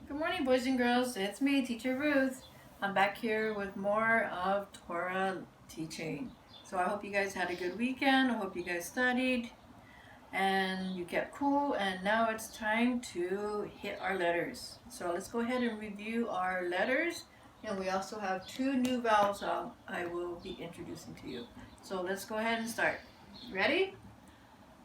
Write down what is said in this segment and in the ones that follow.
Good morning, boys and girls. It's me, Teacher Ruth. I'm back here with more of Torah teaching. So I hope you guys had a good weekend. I hope you guys studied and you kept cool. And now it's time to hit our letters. So let's go ahead and review our letters. And we also have two new vowels I will be introducing to you. So let's go ahead and start. Ready?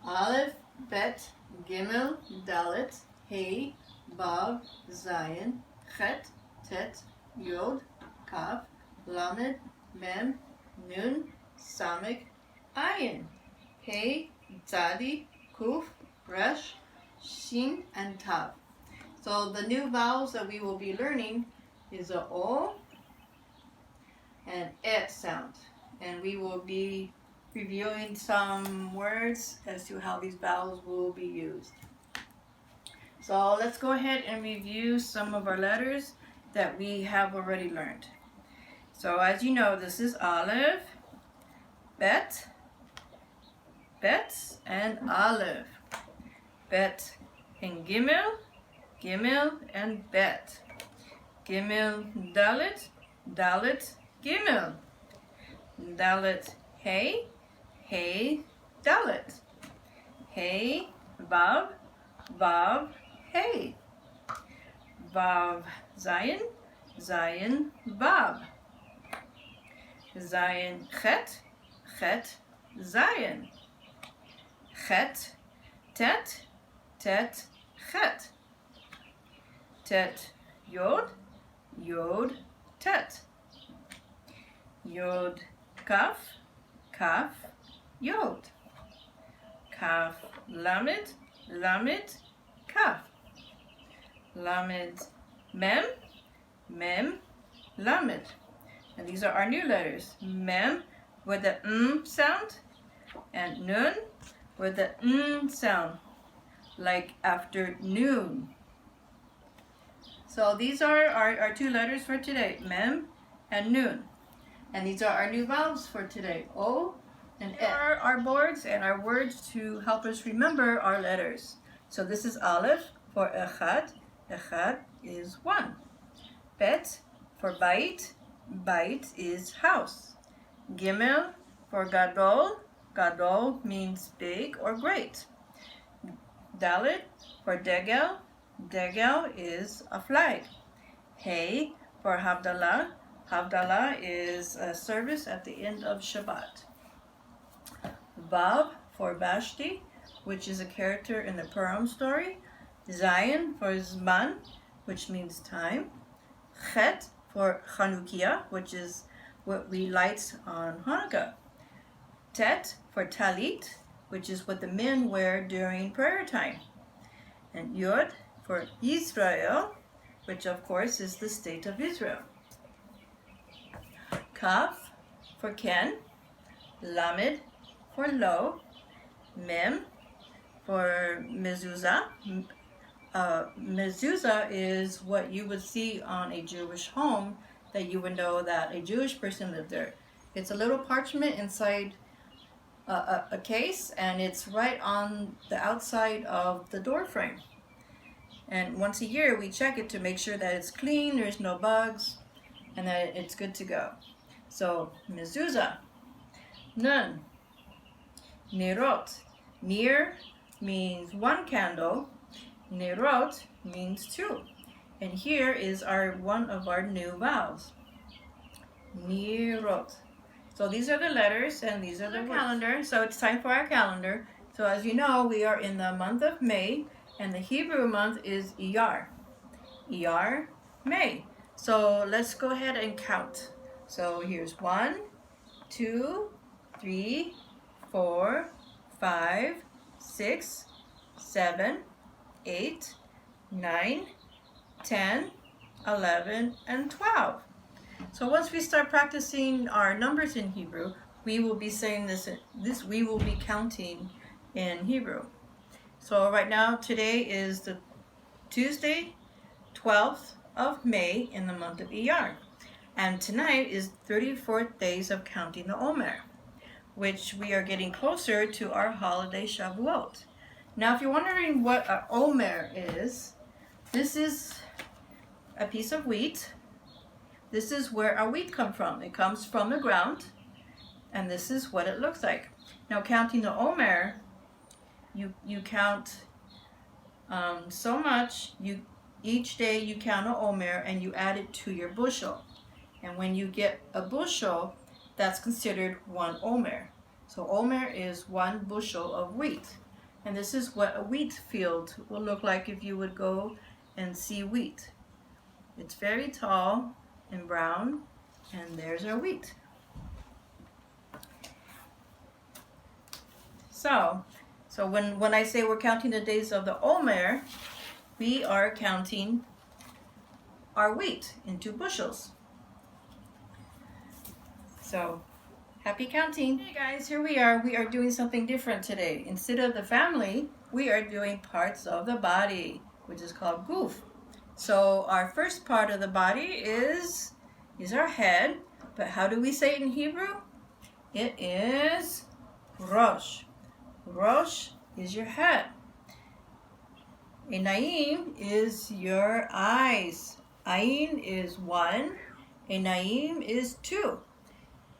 Aleph, Bet, Gimel, Dalet, Hey, Vav, Zayin, Chet, Tet, Yod, Kaf, Lamed, Mem, Nun, Samek, Ayin, Hey, Tzadi, Kuf, Resh, Shin, and Tav. So the new vowels that we will be learning is a O and Et sound. And we will be reviewing some words as to how these vowels will be used. So let's go ahead and review some of our letters that we have already learned. So as you know, this is Aleph, Bet, Bet, and Aleph. Bet and Gimel, Gimel and Bet. Gimel, Dalet, Dalet, Gimel. Dalet, Hey, Hey, Dalet. Hey, Vav, Vav, Hey. Vav, Zayin, Zayin, Vav. Zayin, Chet, Chet, Zayin. Chet, Tet, Tet, Chet. Tet, Yod, Yod, Tet. Yod, Kaf, Kaf, Yod. Kaf, Lamed, Lamed, Kaf. Lamed, Mem, Mem, Lamed. And these are our new letters. Mem with the sound, and Nun with the sound, like afternoon. So these are our two letters for today, Mem and Nun. And these are our new vowels for today, O and E. Are our boards and our words to help us remember our letters. So this is Aleph for Echad. Echad is one. Bet for Bait. Bait is house. Gimel for Gadol. Gadol means big or great. Dalet for Degel. Degel is a flag. Hey for Havdalah. Havdalah is a service at the end of Shabbat. Vav for Vashti, which is a character in the Purim story. Zayin for Zman, which means time. Chet for Chanukiah, which is what we light on Hanukkah. Tet for Talit, which is what the men wear during prayer time. And Yod for Israel, which of course is the state of Israel. Kaf for Ken. Lamed for Lo. Mem for mezuzah. Mezuzah is what you would see on a Jewish home that you would know that a Jewish person lived there. It's a little parchment inside a case, and it's right on the outside of the door frame. And once a year we check it to make sure that it's clean, there's no bugs, and that it's good to go. So mezuzah. Nun. Nirot. Nir means one candle. Nirot means two. And here is one of our new vowels. Nirot. So these are the letters and these are the calendar. So it's time for our calendar. So as you know, we are in the month of May, and the Hebrew month is Iyar. Iyar, May. So let's go ahead and count. So here's 1, 2, 3, 4, 5, 6, 7, 8, 9, 10, 11, and 12. So once we start practicing our numbers in Hebrew, we will be saying this we will be counting in Hebrew. So right now, today is the Tuesday, 12th of May in the month of Iyar. And tonight is 34th days of counting the Omer, which we are getting closer to our holiday Shavuot. Now, if you're wondering what an Omer is, this is a piece of wheat. This is where our wheat comes from. It comes from the ground, and this is what it looks like. Now, counting the omer, you count so much. Each day you count an omer and you add it to your bushel. And when you get a bushel, that's considered 1 omer. So omer is 1 bushel of wheat. And this is what a wheat field will look like if you would go and see wheat. It's very tall and brown, and there's our wheat. So when I say we're counting the days of the omer, we are counting our wheat into bushels. So happy counting. Hey guys, here we are. We are doing something different today. Instead of the family, we are doing parts of the body, which is called guf. So our first part of the body is our head. But how do we say it in Hebrew? It is rosh. Rosh is your head. Enaim is your eyes. Ain is 1. Enaim is 2.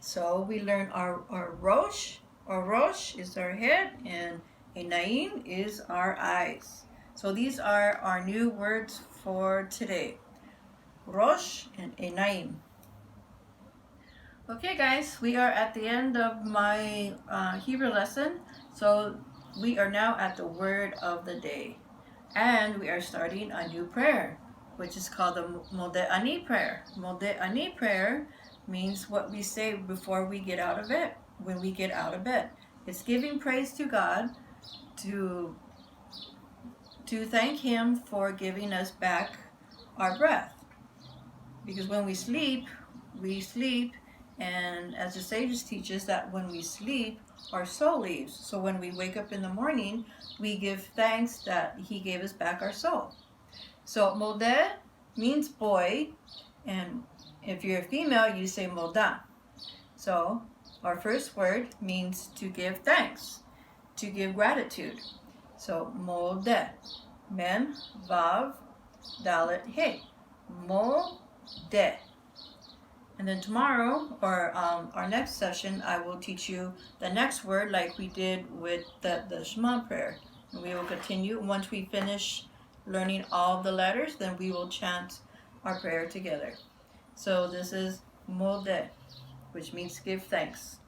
So we learn our rosh. Our rosh is our head, and enaim is our eyes. So these are our new words for today. Rosh and enaim. Okay guys, we are at the end of my Hebrew lesson. So we are now at the word of the day. And we are starting a new prayer, which is called the Modeh Ani prayer. Modeh Ani prayer means what we say before we get out of bed, when we get out of bed. It's giving praise to God to thank Him for giving us back our breath. Because when we sleep, and as the sages teach us that when we sleep, our soul leaves. So when we wake up in the morning, we give thanks that He gave us back our soul. So modeh means boy, and if you're a female, you say modah. So our first word means to give thanks, to give gratitude. So modeh, mem, vav, dalet, hey, modeh. And then tomorrow, or our next session, I will teach you the next word like we did with the Shema prayer. And we will continue. Once we finish learning all the letters, then we will chant our prayer together. So this is Modeh, which means give thanks.